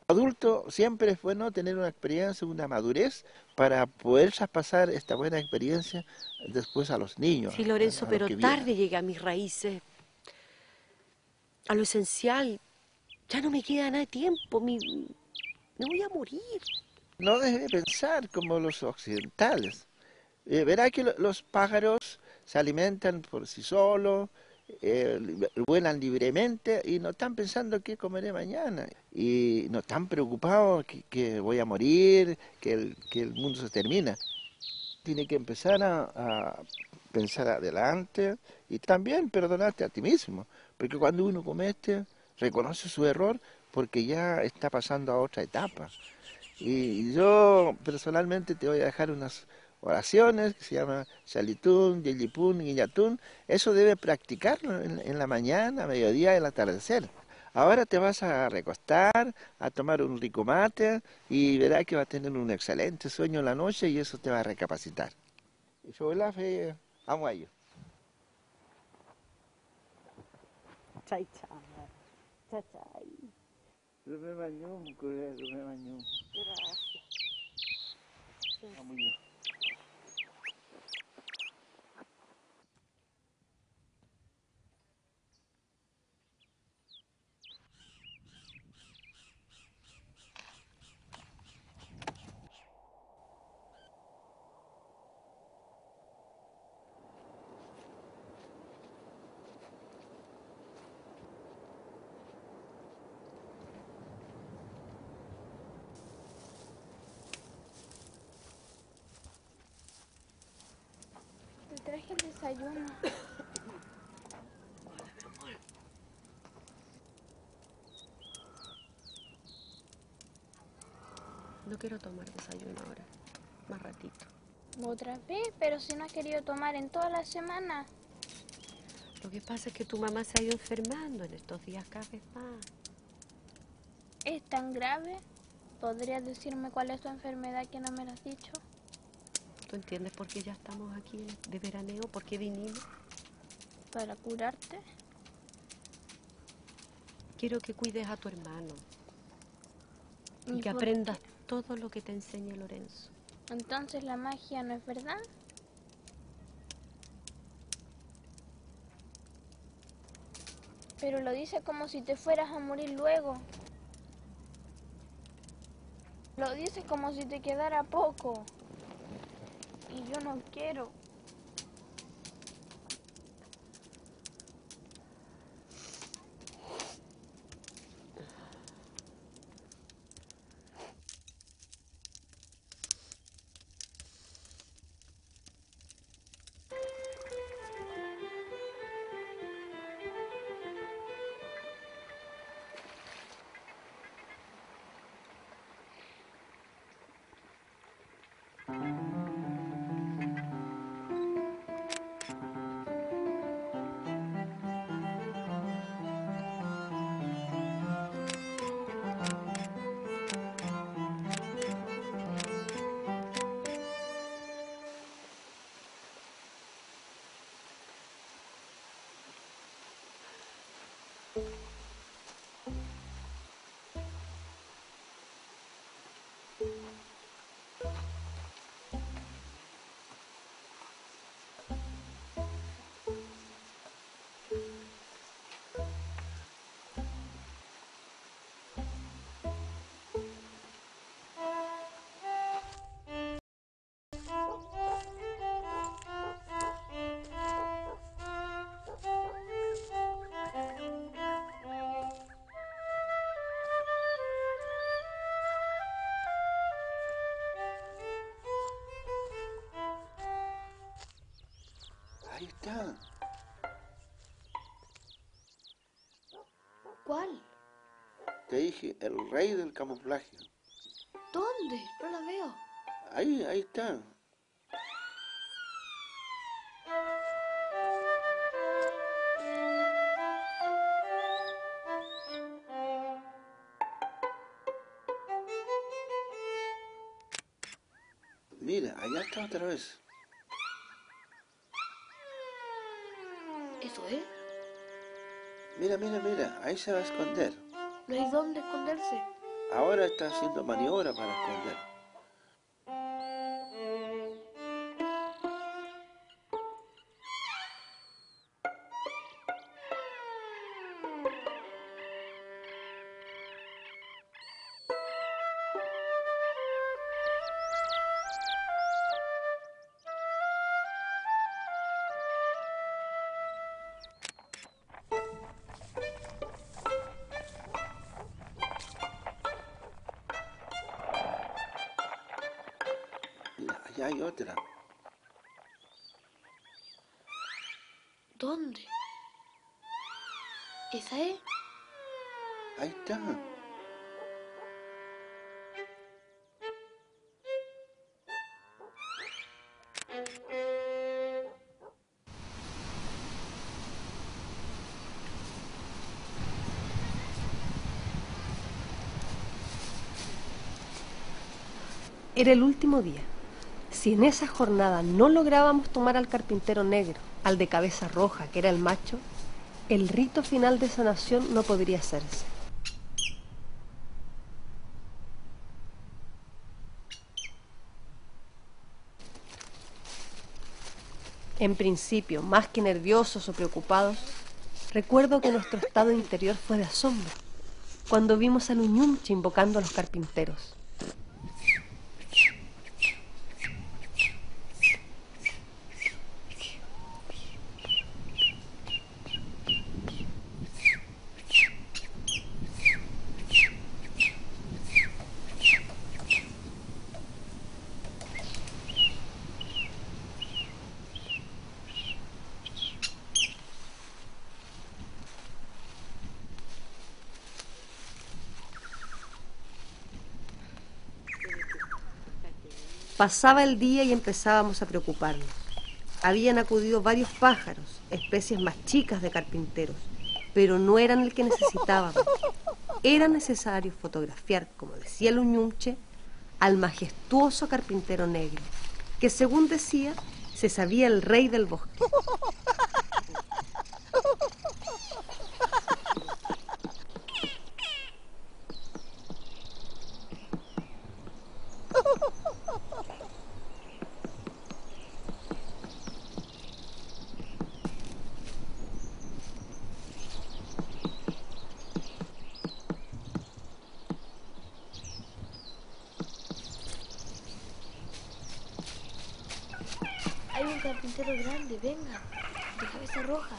adulto, siempre es bueno tener una experiencia, una madurez, para poder traspasar esta buena experiencia después a los niños. Sí, Lorenzo, a los pero que tarde vienen. llegué a mis raíces, a lo esencial. Ya no me queda nada de tiempo, me voy a morir. No debe pensar como los occidentales. Verá que los pájaros se alimentan por sí solos, vuelan libremente y no están pensando qué comeré mañana. Y no están preocupados que voy a morir, que el mundo se termina. Tiene que empezar a pensar adelante y también perdonarte a ti mismo. Porque cuando uno comete, reconoce su error porque ya está pasando a otra etapa. Y yo personalmente te voy a dejar unas oraciones que se llaman Shalitún, Yelipún, Guiñatún. Eso debe practicarlo en la mañana, mediodía y el atardecer. Ahora te vas a recostar, a tomar un rico mate y verás que vas a tener un excelente sueño en la noche y eso te va a recapacitar. Y yo la fe, amo a ellos. Chay, chay. Chay, chay. Me bañó, me bañó. Gracias. Amo yo. Te traje el desayuno. No quiero tomar desayuno ahora, más ratito. ¿Otra vez? Pero si no has querido tomar en toda la semana. Lo que pasa es que tu mamá se ha ido enfermando en estos días cada vez más. ¿Es tan grave? ¿Podrías decirme cuál es tu enfermedad que no me lo has dicho? ¿Tú entiendes por qué ya estamos aquí de veraneo? ¿Por qué vinimos? ¿Para curarte? Quiero que cuides a tu hermano ¿Y y que por aprendas todo lo que te enseñe Lorenzo. Entonces la magia no es verdad. Pero lo dices como si te fueras a morir luego. Lo dices como si te quedara poco. Y yo no quiero. ¿Cuál? Te dije, el rey del camuflaje. ¿Dónde? No la veo. Ahí está. Mira, allá está otra vez. ¿Eso es? Mira, ahí se va a esconder. No hay dónde esconderse. Ahora está haciendo maniobra para esconder. Mira, allá hay otra. ¿Dónde? ¿Esa es? Ahí está. Era el último día. Si en esa jornada no lográbamos tomar al carpintero negro, al de cabeza roja, que era el macho, el rito final de sanación no podría hacerse. En principio, más que nerviosos o preocupados, recuerdo que nuestro estado interior fue de asombro cuando vimos al Uñumche invocando a los carpinteros. Pasaba el día y empezábamos a preocuparnos. Habían acudido varios pájaros, especies más chicas de carpinteros, pero no eran el que necesitábamos. Era necesario fotografiar, como decía el Uñumche, al majestuoso carpintero negro, que según decía, se sabía el rey del bosque. Hay un carpintero grande, venga, de cabeza roja.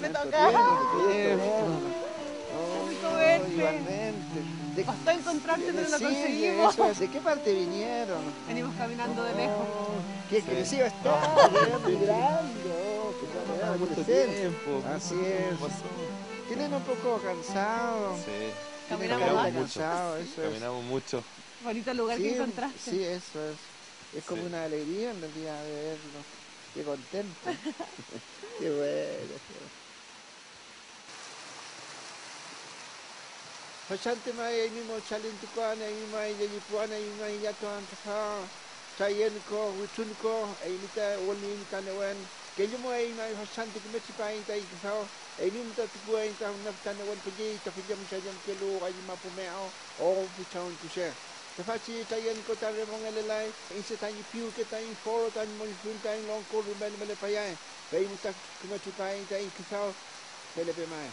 Me toca. Igualmente. Costó encontrarte, pero lo Sí, conseguimos. eso es. ¿De qué parte vinieron? Venimos caminando de lejos. Qué crecido está, migrando. Mucho tiempo. Así es. Tienen un poco cansados. Sí. Caminamos Cansado, eso es. Caminamos mucho. Bonito lugar que encontraste. Sí, eso es. Es como una alegría en realidad de verlo. Qué contento. Qué bueno. Pasante mai mismo chalintukan ai mai jadi puan ai mai jatuhan tasa chayen ko witun ko ai mita woni kan wen kenyo mo ai mai pasante ke meti pai tai kisao ai nim ta tu ai ta na tan wen pegi ta pegi jam kelo ai ma pu meo o pu chaun tu she ta faci chayen ko ta remong elelai inse tani piu ke tai foro tan mo fun tai long ko ben mele pai ai mita ke meti pai tai kisao pele pe mai.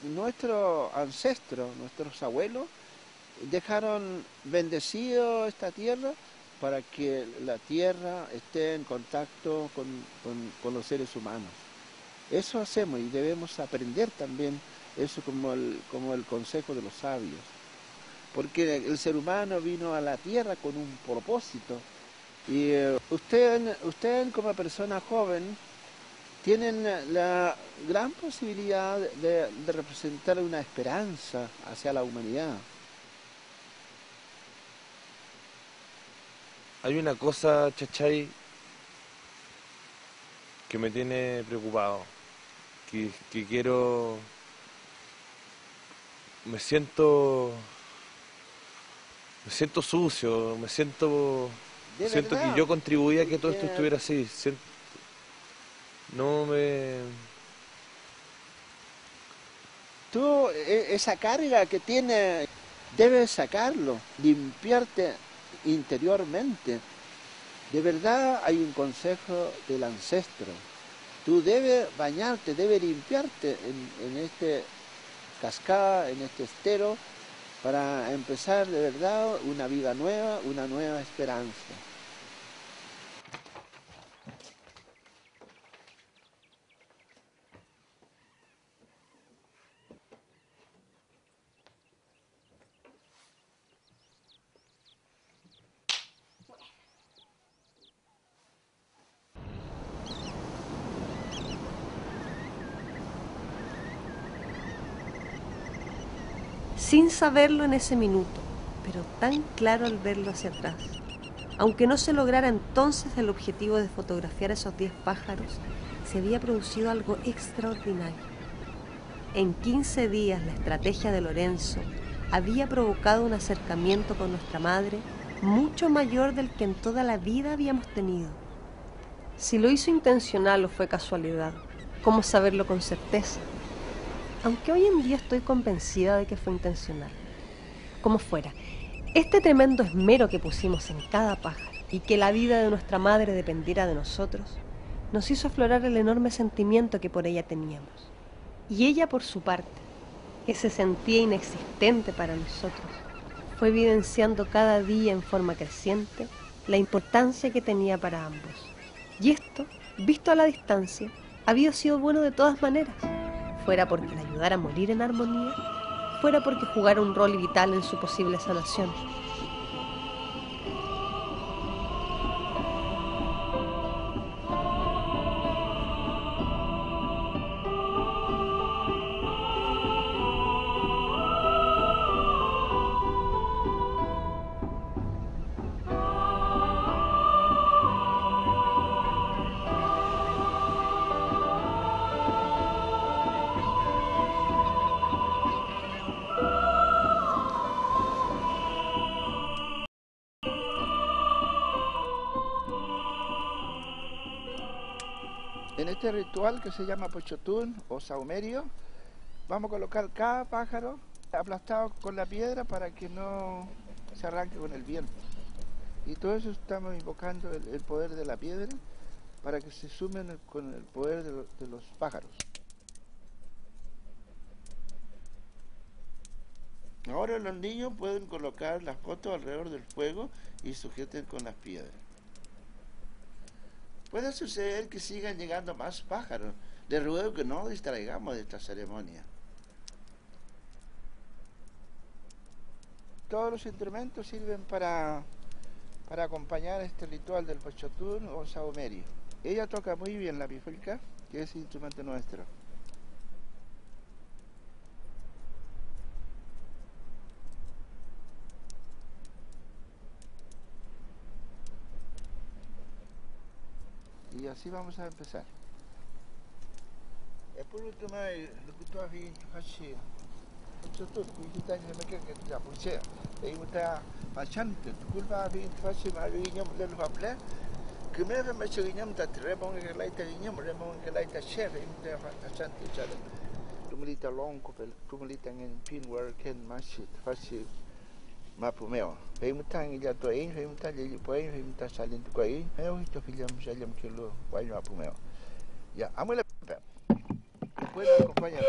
Nuestros ancestros, nuestros abuelos, dejaron bendecido esta tierra para que la tierra esté en contacto con los seres humanos. Eso hacemos y debemos aprender también eso como el consejo de los sabios. Porque el ser humano vino a la tierra con un propósito. Y usted como persona joven, tienen la gran posibilidad de representar una esperanza hacia la humanidad. Hay una cosa, Chachay, que me tiene preocupado, que quiero... Me siento sucio, me siento que yo contribuí a que todo esto estuviera así. Tú, esa carga que tienes, debes sacarlo, limpiarte interiormente. De verdad hay un consejo del ancestro. Tú debes bañarte, debes limpiarte en este cascada, en este estero, para empezar de verdad una vida nueva, una nueva esperanza. Sin saberlo en ese minuto, pero tan claro al verlo hacia atrás, Aunque no se lograra entonces el objetivo de fotografiar esos 10 pájaros, se había producido algo extraordinario. En 15 días la estrategia de Lorenzo había provocado un acercamiento con nuestra madre mucho mayor del que en toda la vida habíamos tenido. Si lo hizo intencional o fue casualidad, ¿cómo saberlo con certeza? Aunque hoy en día estoy convencida de que fue intencional. Como fuera, este tremendo esmero que pusimos en cada pájaro y que la vida de nuestra madre dependiera de nosotros, nos hizo aflorar el enorme sentimiento que por ella teníamos. Y ella, por su parte, que se sentía inexistente para nosotros, fue evidenciando cada día en forma creciente la importancia que tenía para ambos. Y esto, visto a la distancia, había sido bueno de todas maneras, fuera porque la ayudara a morir en armonía, fuera porque jugara un rol vital en su posible sanación. En este ritual que se llama Pochotún o Saumerio, vamos a colocar cada pájaro aplastado con la piedra para que no se arranque con el viento. Y todo eso estamos invocando el poder de la piedra para que se sumen con el poder de los pájaros. Ahora los niños pueden colocar las fotos alrededor del fuego y sujeten con las piedras. Puede suceder que sigan llegando más pájaros. Les ruego que no distraigamos de esta ceremonia. Todos los instrumentos sirven para acompañar este ritual del Pochotún o Saumerio. Ella toca muy bien la pifulca, que es el instrumento nuestro. Y así vamos a empezar. Por último, lo que tú has visto, Pochotún, cuidado, no me queda que te apunche. Ahí está machante, tu culpa has visto, mariño, le lo hablé. Que me ve macho guiñam ta trebon que la ita guiñam, remon que la ita chef, ahí está machante chale. Tumulita long copel, tumulita en pinware ken machit, fachi mapumeo. Ahí está en ya to ahí está allí pues, ahí está saliendo con ahí. Eu esto filham salham que lo vai mapumeo. Ya, amo la. Después nos acompaña.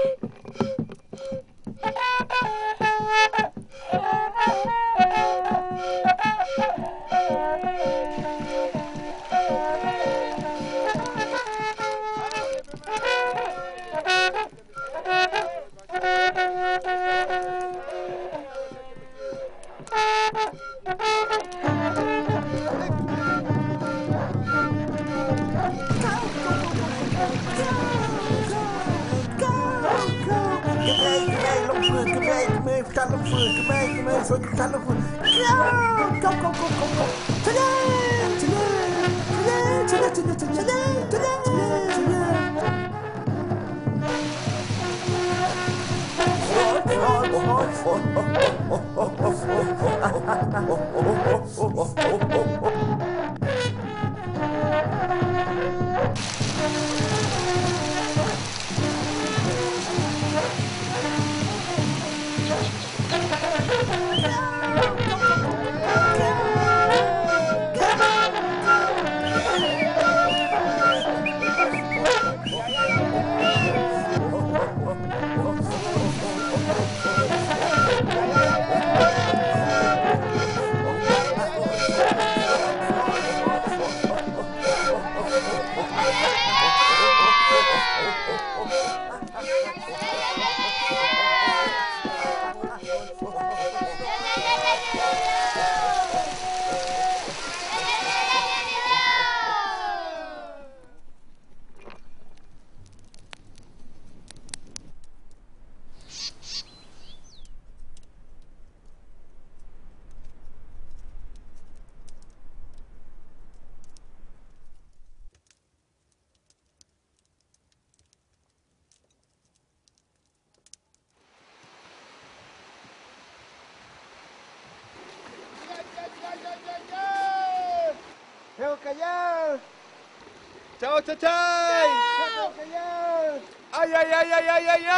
callar! ¡Chao, chachay! ¡Chao, callar! ¡Ay, ay, ay, ay, ay, ay, ay!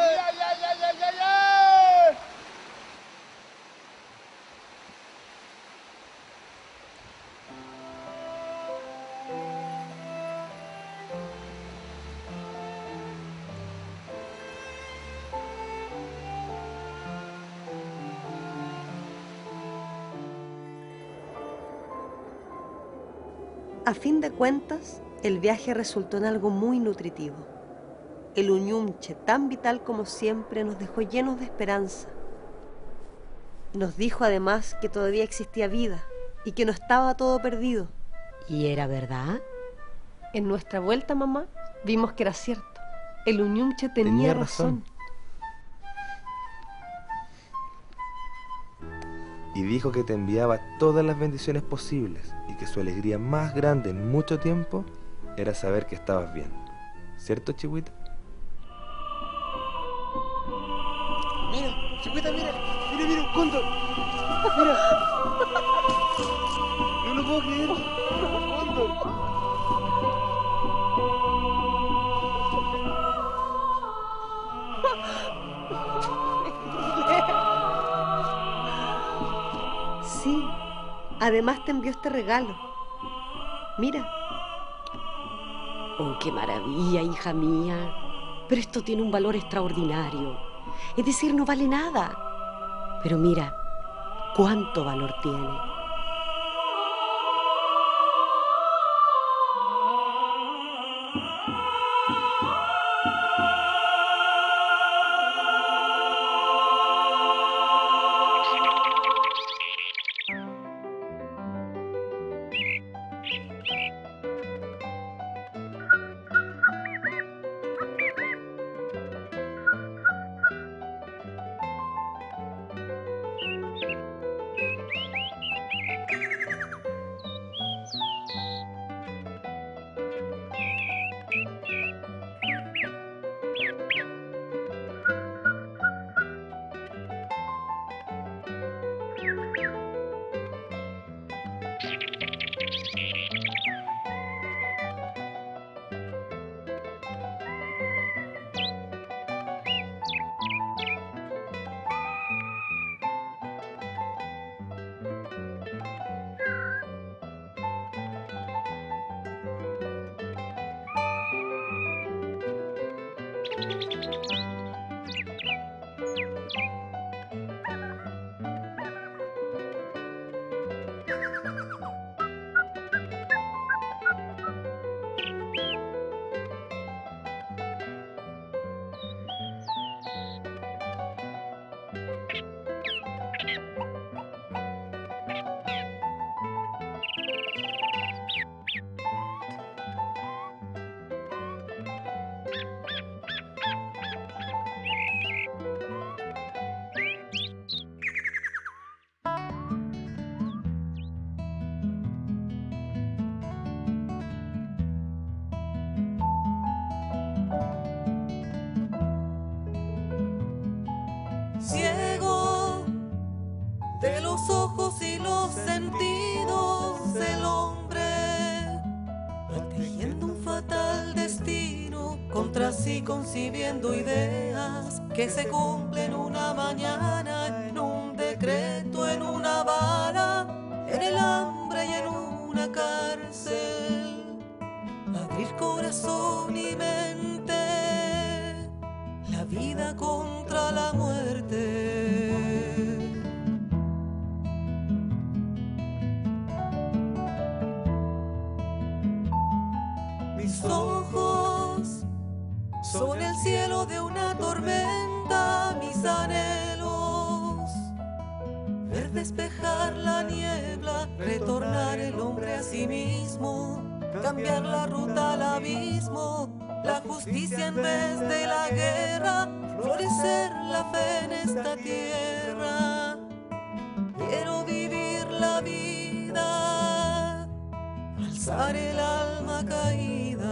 ¡Ay, ay, ay, ay, ay, ay, ay! A fin de cuentas, el viaje resultó en algo muy nutritivo. El Uñumche, tan vital como siempre, nos dejó llenos de esperanza. Nos dijo además que todavía existía vida y que no estaba todo perdido. ¿Y era verdad? En nuestra vuelta, mamá, vimos que era cierto. El Uñumche tenía razón. Y dijo que te enviaba todas las bendiciones posibles y que su alegría más grande en mucho tiempo era saber que estabas bien. ¿Cierto, Chihuita? Mira, Chihuita, mira, mira, mira, un cóndor. Mira. No lo puedo creer. Un cóndor. Sí, además te envió este regalo. Mira. Oh, qué maravilla, hija mía. Pero esto tiene un valor extraordinario. Es decir, no vale nada. Pero mira, cuánto valor tiene. Ciego de los ojos y los sentidos, el hombre va tejiendo un fatal destino, contra sí concibiendo ideas que se cumplen una mañana, en un decreto, en una vara, en el hambre y en una cárcel. Abrir corazón y mente, la vida contra la muerte. Mis ojos son el cielo de una tormenta, mis anhelos ver despejar la niebla, retornar el hombre a sí mismo, cambiar la ruta al abismo, la justicia en vez de la guerra, florecer la fe en esta tierra. Quiero vivir la vida, alzar el alma caída.